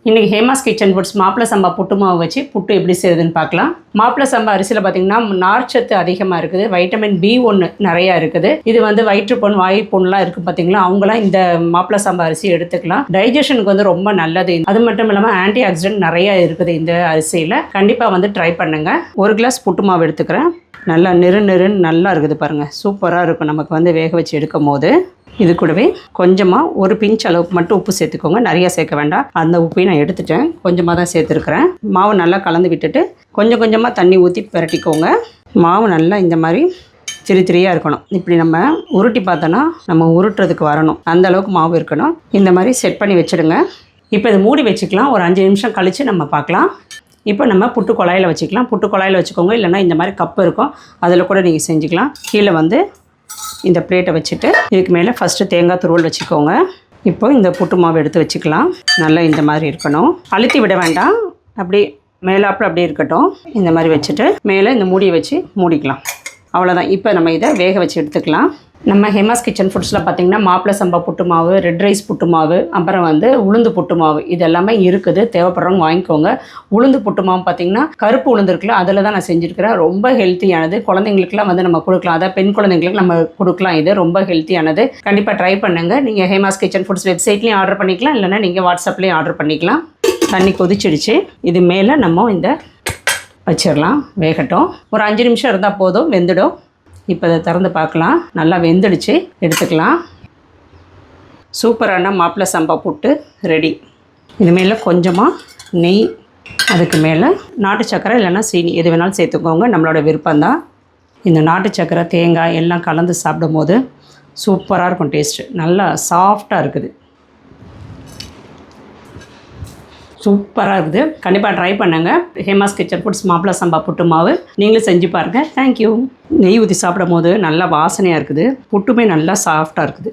இன்றைக்கி Hema's kitchen foods மாப்பிள சம்பா புட்டு மாவு வச்சு புட்டு எப்படி செய்யுதுன்னு பார்க்கலாம். மாப்பிள சம்பா அரிசியில் பார்த்திங்கன்னா நார்ச்சத்து அதிகமாக இருக்குது, வைட்டமின் B1 நிறையா இருக்குது. இது வந்து வயிற்றுப்புண் வாய்ப்புண்லாம் இருக்குது பார்த்திங்களா, அவங்களாம் இந்த மாப்பிள சம்பா அரிசி எடுத்துக்கலாம். டைஜஷனுக்கு வந்து ரொம்ப நல்லது. அது மட்டும் இல்லாமல் ஆன்டி ஆக்சிடென்ட் நிறையா இருக்குது இந்த அரிசியில். கண்டிப்பாக வந்து ட்ரை பண்ணுங்கள். 1 கிளாஸ் புட்டு மாவு எடுத்துக்கிறேன். நல்லா நெருன்னு நல்லா இருக்குது பாருங்கள், சூப்பராக இருக்கும் நமக்கு வந்து வேக வச்சு எடுக்கும் போது. இது கூடவே கொஞ்சமாக ஒரு பிஞ்ச் அளவுக்கு மட்டும் உப்பு சேர்த்துக்கோங்க, நிறையா சேர்க்க வேண்டாம். அந்த உப்பையும் நான் எடுத்துட்டேன், கொஞ்சமாக தான் சேர்த்துருக்குறேன். மாவு நல்லா கலந்து விட்டுட்டு கொஞ்சம் கொஞ்சமாக தண்ணி ஊற்றி பிரட்டிக்கோங்க. மாவு நல்லா இந்த மாதிரி திரியாக இருக்கணும். இப்படி நம்ம உருட்டி பார்த்தோன்னா நம்ம உருட்டுறதுக்கு வரணும், அந்த அளவுக்கு மாவு இருக்கணும். இந்த மாதிரி செட் பண்ணி வச்சுடுங்க. இப்போ இதை மூடி வச்சுக்கலாம். ஒரு 5 நிமிஷம் கழித்து நம்ம பார்க்கலாம். இப்போ நம்ம புட்டு குழாயில் வச்சுக்கலாம். புட்டு குழாயில் வச்சுக்கோங்க, இல்லைனா இந்த மாதிரி கப்பு இருக்கும் அதில் கூட நீங்கள் செஞ்சுக்கலாம். கீழே வந்து இந்த பிளேட்டை வச்சுட்டு இதுக்கு மேலே ஃபஸ்ட்டு தேங்காய் துருவல் வச்சுக்கோங்க. இப்போ இந்த புட்டு மாவு எடுத்து வச்சுக்கலாம். நல்லா இந்த மாதிரி இருக்கணும், அழுத்தி விட வேண்டாம், அப்படி மேலாப்பில் அப்படியே இருக்கட்டும். இந்த மாதிரி வச்சுட்டு மேலே இந்த மூடியை வச்சு மூடிக்கலாம். அவ்வளோதான். இப்போ நம்ம இதை வேக வச்சு எடுத்துக்கலாம். நம்ம ஹேமாஸ் கிச்சன் ஃபுட்ஸில் பார்த்திங்கன்னா மாப்பிள சம்பா புட்டு மாவு, ரெட் ரைஸ் புட்டு மாவு, அப்புறம் வந்து உளுந்து புட்டு மாவு, இது எல்லாமே இருக்குது. தேவைப்படுறவங்க வாங்கிக்கோங்க. உளுந்து புட்டு மாவு பார்த்திங்கன்னா கருப்பு உளுந்து இருக்குல்ல, அதில் தான் நான் செஞ்சுருக்கிறேன். ரொம்ப ஹெல்த்தியானது, குழந்தைங்களுக்குலாம் வந்து நம்ம கொடுக்கலாம். அதாவது பெண் குழந்தைங்களுக்கு நம்ம கொடுக்கலாம். இது ரொம்ப ஹெல்த்தியானது. கண்டிப்பாக ட்ரை பண்ணுங்கள். நீங்கள் ஹேமாஸ் கிச்சன் ஃபுட்ஸ் வெப்சைட்லேயும் ஆர்டர் பண்ணிக்கலாம், இல்லைனா நீங்கள் வாட்ஸ்அப்லேயும் ஆர்டர் பண்ணிக்கலாம். தண்ணி கொதிச்சிடுச்சு. இது மேலே நம்ம இந்த வச்சிடலாம், வேகட்டும். ஒரு 5 நிமிஷம் இருந்தால் போதும், வெந்துடும். இப்போ இதை திறந்து பார்க்கலாம். நல்லா வெந்துடுச்சு, எடுத்துக்கலாம். சூப்பரான மாப்பிள சம்பா புட்டு ரெடி. இது மேலே கொஞ்சமாக நெய், அதுக்கு மேலே நாட்டு சக்கரை இல்லைன்னா சீனி எது வேணாலும் சேர்த்துக்கோங்க, நம்மளோட விருப்பம்தான். இந்த நாட்டு சக்கரை தேங்காய் எல்லாம் கலந்து சாப்பிடும் போது சூப்பராக இருக்கும். டேஸ்ட்டு நல்லா சாஃப்டாக இருக்குது, சூப்பராக இருக்குது. கண்டிப்பாக ட்ரை பண்ணுங்கள். ஹேமாஸ் கிச்சன் ஃபுட்ஸ் மாப்பிள சம்பா புட்டு மாவு நீங்களும் செஞ்சு பாருங்கள். தேங்க்யூ. நெய் ஊற்றி சாப்பிடும் போது நல்லா வாசனையாக இருக்குது, புட்டுமே நல்லா சாஃப்டாக இருக்குது.